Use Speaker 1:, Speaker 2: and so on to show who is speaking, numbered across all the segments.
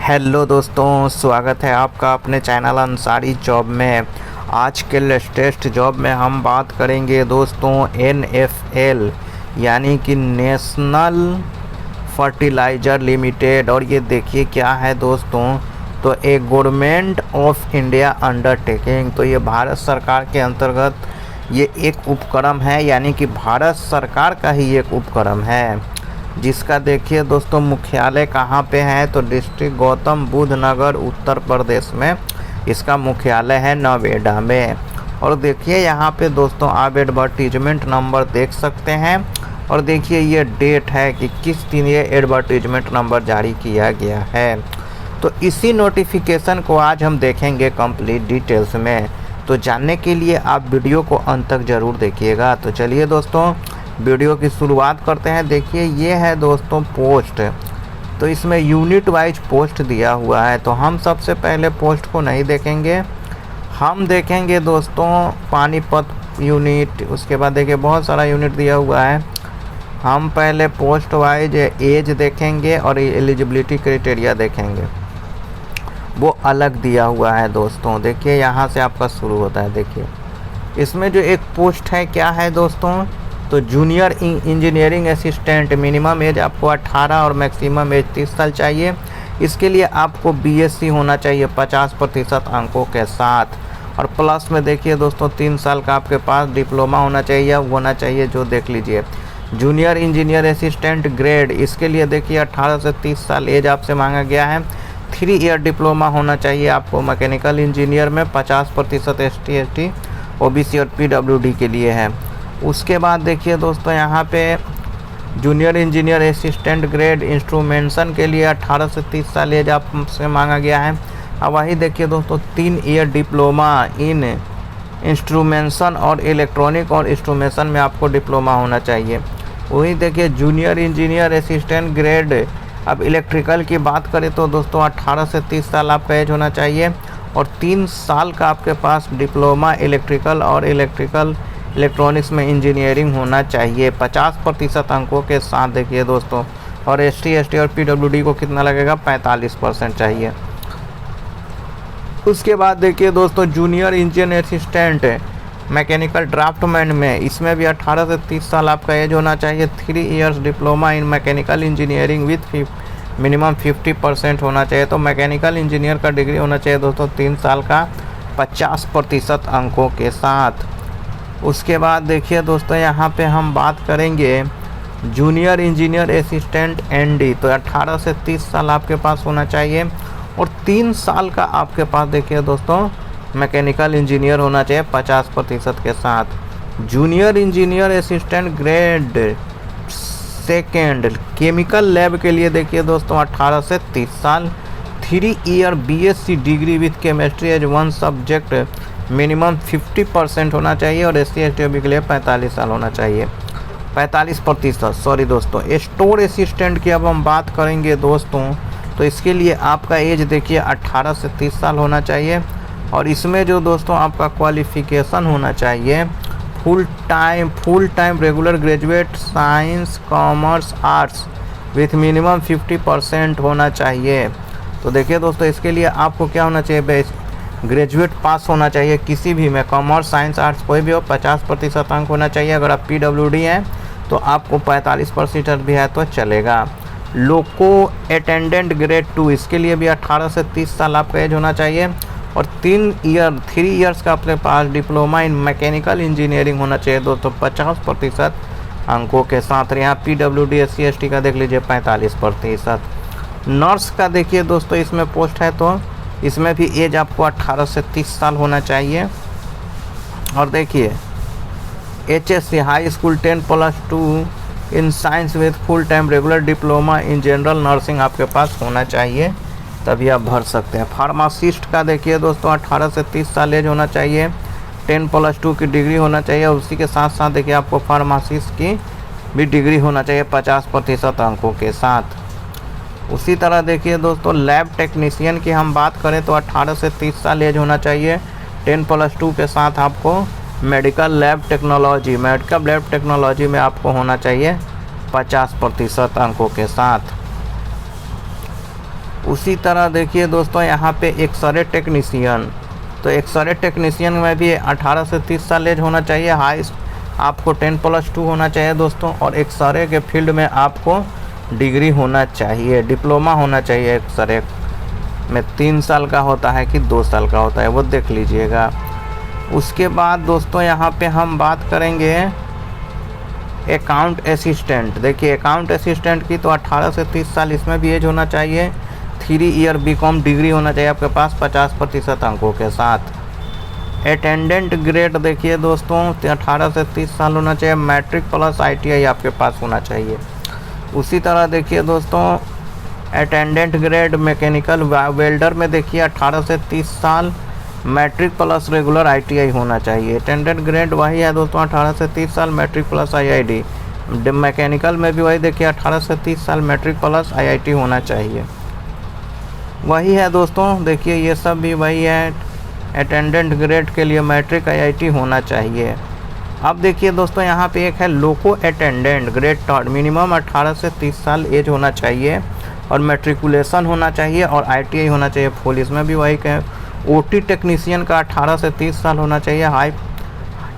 Speaker 1: Hello दोस्तों, स्वागत है आपका अपने चैनल अंसारी जॉब में। आज के लेटेस्ट जॉब में हम बात करेंगे दोस्तों NFL यानी कि नेशनल फर्टिलाइज़र लिमिटेड। और ये देखिए क्या है दोस्तों, तो एक गवर्नमेंट ऑफ इंडिया अंडरटेकिंग। तो ये भारत सरकार के अंतर्गत ये एक उपक्रम है, यानी कि भारत सरकार का ही एक उपक्रम है, जिसका देखिए दोस्तों मुख्यालय कहाँ पे है, तो डिस्ट्रिक्ट गौतम बुद्ध नगर उत्तर प्रदेश में इसका मुख्यालय है, नोएडा में। और देखिए यहाँ पे दोस्तों आप एडवर्टीजमेंट नंबर देख सकते हैं। और देखिए ये डेट है कि किस दिन ये एडवर्टीजमेंट नंबर जारी किया गया है। तो इसी नोटिफिकेशन को आज हम देखेंगे कंप्लीट डिटेल्स में। तो जानने के लिए आप वीडियो को अंत तक ज़रूर देखिएगा। तो चलिए दोस्तों वीडियो की शुरुआत करते हैं। देखिए ये है दोस्तों पोस्ट, तो इसमें यूनिट वाइज पोस्ट दिया हुआ है। तो हम सबसे पहले पोस्ट को नहीं देखेंगे, हम देखेंगे दोस्तों पानीपत यूनिट। उसके बाद देखिए बहुत सारा यूनिट दिया हुआ है। हम पहले पोस्ट वाइज एज देखेंगे और एलिजिबिलिटी क्राइटेरिया देखेंगे, वो अलग दिया हुआ है दोस्तों। देखिए यहाँ से आपका शुरू होता है। देखिए इसमें जो एक पोस्ट है क्या है दोस्तों, तो junior engineering assistant. Minimum age आपको 18 और मैक्सिमम एज 30 साल चाहिए। इसके लिए आपको BSc होना चाहिए 50% अंकों के साथ। और प्लस में देखिए दोस्तों 3 साल का आपके पास डिप्लोमा होना चाहिए, होना चाहिए जो देख लीजिए। जूनियर इंजीनियर असिस्टेंट ग्रेड, इसके लिए देखिए 18 से 30 साल एज आपसे मांगा गया है। 3 ईयर डिप्लोमा होना चाहिए आपको मैकेनिकल इंजीनियर में। 50% ST ST OBC और PWD के लिए है। उसके बाद देखिए दोस्तों यहाँ पे junior engineer assistant grade instrumentation के लिए 18 से 30 साल एज आपसे मांगा गया है। अब वही देखिए दोस्तों 3 ईयर डिप्लोमा इन इंस्ट्रूमेंटेशन और इलेक्ट्रॉनिक और इंस्ट्रूमेंटेशन में आपको डिप्लोमा होना चाहिए। वही देखिए जूनियर इंजीनियर असिस्टेंट ग्रेड, अब इलेक्ट्रिकल की बात करें तो दोस्तों 18 से 30 साल आपका एज होना चाहिए और 3 साल का आपके पास डिप्लोमा इलेक्ट्रिकल और इलेक्ट्रॉनिक्स में इंजीनियरिंग होना चाहिए 50% अंकों के साथ। देखिए दोस्तों, और ST ST और PWD को कितना लगेगा, 45% चाहिए। उसके बाद देखिए दोस्तों junior engineer assistant mechanical draftsman में, इसमें भी 18 से 30 साल आपका एज होना चाहिए। 3 years diploma in mechanical engineering with minimum 50% होना चाहिए। तो मैकेनिकल इंजीनियर का डिग्री होना चाहिए दोस्तों 3 साल का 50% अंकों के साथ। उसके बाद देखिए दोस्तों यहाँ पे हम बात करेंगे जूनियर इंजीनियर असिस्टेंट ND, तो 18 से 30 साल आपके पास होना चाहिए और 3 साल का आपके पास देखिए दोस्तों मैकेनिकल इंजीनियर होना चाहिए 50% के साथ। Junior engineer assistant grade second chemical lab के लिए देखिए दोस्तों 18 से 30 साल। 3 year BSc degree with chemistry as 1 subject, minimum 50% होना चाहिए और SC ST के लिए 45 साल होना चाहिए, 45%। सॉरी दोस्तों, स्टोर असिस्टेंट की अब हम बात करेंगे दोस्तों, तो इसके लिए आपका एज देखिए 18 से 30 साल होना चाहिए। और इसमें जो दोस्तों आपका क्वालिफ़िकेशन होना चाहिए full time regular graduate science commerce arts with minimum 50% होना चाहिए। तो देखिए दोस्तों इसके लिए आपको क्या होना चाहिए, ग्रेजुएट पास होना चाहिए किसी भी में, कॉमर्स साइंस आर्ट्स कोई भी हो, 50% अंक होना चाहिए। अगर आप PWD हैं तो आपको 45% भी है तो चलेगा। लोको अटेंडेंट ग्रेड 2, इसके लिए भी 18 से 30 साल आपका एज होना चाहिए और 3 ईयर्स का अपने पास डिप्लोमा इन मैकेनिकल इंजीनियरिंग होना चाहिए दोस्तों 50% अंकों के साथ। यहाँ PWD SC ST का देख लीजिए 45%। नर्स का देखिए दोस्तों इसमें पोस्ट है, तो इसमें भी एज आपको 18 से 30 साल होना चाहिए। और देखिए HSC high school 10+2 in science with full time regular diploma in general nursing आपके पास होना चाहिए, तभी आप भर सकते हैं। फार्मासिस्ट का देखिए दोस्तों 18 से 30 साल एज होना चाहिए, 10+2 की डिग्री होना चाहिए। उसी के साथ साथ देखिए आपको फार्मासिस्ट की भी डिग्री होना चाहिए 50% अंकों के साथ। उसी तरह देखिए दोस्तों लैब टेक्नीशियन की हम बात करें तो 18 से 30 साल एज होना चाहिए, 10+2 के साथ आपको मेडिकल लैब टेक्नोलॉजी में आपको होना चाहिए 50% अंकों के साथ। उसी तरह देखिए दोस्तों यहाँ पे एक्सरे टेक्नीशियन, तो एक्सरे टेक्नीशियन में भी 18 से 30 साल एज होना चाहिए। हाईएस्ट आपको 10+2 होना चाहिए दोस्तों। और एक्सरे के फील्ड में आपको डिग्री होना चाहिए, डिप्लोमा होना चाहिए। एक्सरे में 3 साल का होता है कि 2 साल का होता है, वो देख लीजिएगा। उसके बाद दोस्तों यहाँ पे हम बात करेंगे अकाउंट असिस्टेंट। देखिए अकाउंट असिस्टेंट की तो 18 से 30 साल इसमें भी एज होना चाहिए। 3 ईयर बीकॉम डिग्री होना चाहिए आपके पास 50% अंकों के साथ। अटेंडेंट ग्रेड देखिए दोस्तों 18 से 30 साल होना चाहिए। मैट्रिक प्लस ITI आपके पास होना चाहिए। उसी तरह देखिए दोस्तों अटेंडेंट ग्रेड मैकेनिकल वेल्डर में देखिए 18 से 30 साल, मैट्रिक प्लस रेगुलर ITI होना चाहिए। अटेंडेंट ग्रेड वही है दोस्तों 18 से 30 साल, मैट्रिक प्लस IIT। मैकेनिकल में भी वही देखिए 18 से 30 साल, मैट्रिक प्लस IIT होना चाहिए। वही है दोस्तों, देखिए ये सब भी वही है। अटेंडेंट ग्रेड के लिए मैट्रिक IIT होना चाहिए। अब देखिए दोस्तों यहाँ पे एक है लोको अटेंडेंट ग्रेड थर्ड, मिनिमम 18 से 30 साल एज होना चाहिए और मैट्रिकुलेशन होना चाहिए और ITI होना चाहिए फुल। इसमें भी वही कहें। OT टेक्नीशियन का 18 से 30 साल होना चाहिए, हाई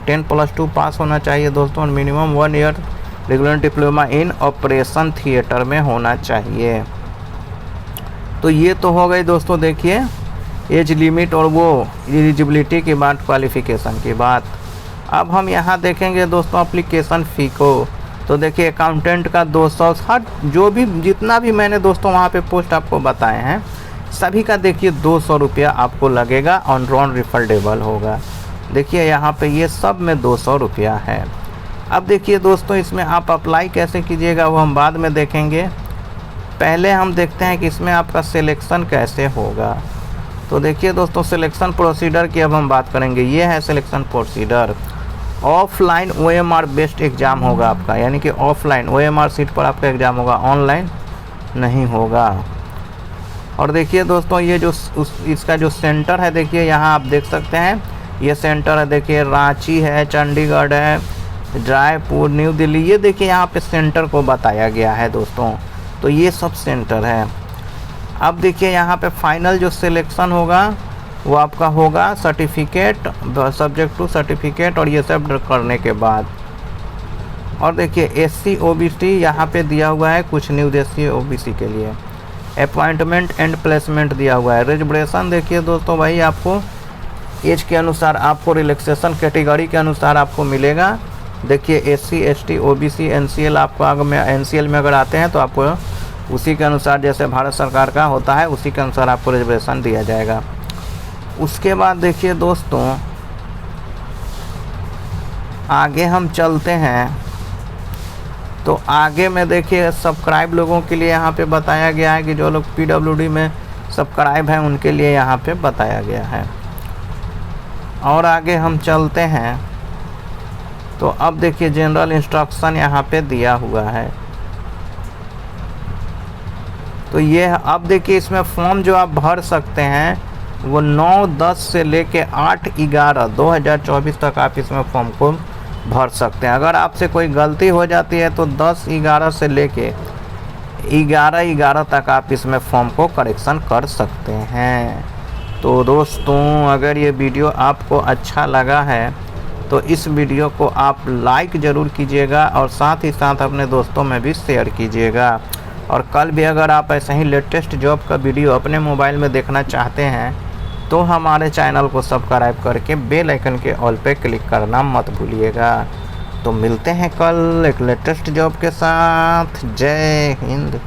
Speaker 1: 10+2 पास होना चाहिए दोस्तों और minimum 1 year regular diploma in operation theatre में होना चाहिए। तो ये तो हो गई दोस्तों देखिए एज लिमिट और वो एलिजिबिलिटी की बात, क्वालिफ़िकेशन की बात। अब हम यहाँ देखेंगे दोस्तों एप्लीकेशन फ़ी को। तो देखिए अकाउंटेंट का 200, हर जो भी जितना भी मैंने दोस्तों वहाँ पे पोस्ट आपको बताए हैं सभी का देखिए 200 रुपया आपको लगेगा और नॉन रिफंडेबल होगा। देखिए यहाँ पे ये सब में 200 रुपया है। अब देखिए दोस्तों इसमें आप अप्लाई कैसे कीजिएगा वो हम बाद में देखेंगे। पहले हम देखते हैं कि इसमें आपका सिलेक्शन कैसे होगा। तो देखिए दोस्तों सिलेक्शन प्रोसीडर की अब हम बात करेंगे। ये है selection procedure. Offline OMR based exam होगा आपका, यानी कि ऑफलाइन OMR सीट पर आपका एग्ज़ाम होगा, ऑनलाइन नहीं होगा। और देखिए दोस्तों ये जो इसका जो सेंटर है देखिए यहाँ आप देख सकते हैं, ये सेंटर है देखिए रांची है, चंडीगढ़ है, रायपुर, न्यू दिल्ली। ये देखिए यहाँ पे सेंटर को बताया गया है दोस्तों। तो ये सब सेंटर है। अब देखिए यहाँ पे फाइनल जो सिलेक्शन होगा वो आपका होगा सर्टिफिकेट, सब्जेक्ट टू सर्टिफिकेट और ये सब करने के बाद। और देखिए SC OBC यहाँ पे दिया हुआ है, कुछ न्यू देशी OBC के लिए अपॉइंटमेंट एंड प्लेसमेंट दिया हुआ है। रिजर्वेशन देखिए दोस्तों भाई आपको एज के अनुसार आपको रिलैक्सेशन कैटेगरी के अनुसार आपको मिलेगा। देखिए SC ST OBC NCL आपको आगे में NCL में अगर आते हैं तो आपको उसी के अनुसार जैसे भारत सरकार का होता है उसी के अनुसार आपको रिजर्वेशन दिया जाएगा। उसके बाद देखिए दोस्तों आगे हम चलते हैं। तो आगे में देखिए सब्सक्राइब लोगों के लिए यहाँ पे बताया गया है कि जो लोग PWD में सब्सक्राइब हैं उनके लिए यहाँ पे बताया गया है। और आगे हम चलते हैं तो अब देखिए जनरल इंस्ट्रक्शन यहाँ पे दिया हुआ है। तो ये अब देखिए इसमें फॉर्म जो आप भर सकते हैं वो 9/10 से लेके 8/11/2024 तक आप इसमें फॉर्म को भर सकते हैं। अगर आपसे कोई गलती हो जाती है तो 10/11 से लेके 11/11 तक आप इसमें फॉर्म को करेक्शन कर सकते हैं। तो दोस्तों अगर ये वीडियो आपको अच्छा लगा है तो इस वीडियो को आप लाइक ज़रूर कीजिएगा और साथ ही साथ अपने दोस्तों में भी शेयर कीजिएगा। और कल भी अगर आप ऐसे ही लेटेस्ट जॉब का वीडियो अपने मोबाइल में देखना चाहते हैं तो हमारे चैनल को सब्सक्राइब करके बेल आइकन के ऑल पे क्लिक करना मत भूलिएगा। तो मिलते हैं कल एक लेटेस्ट जॉब के साथ। जय हिंद।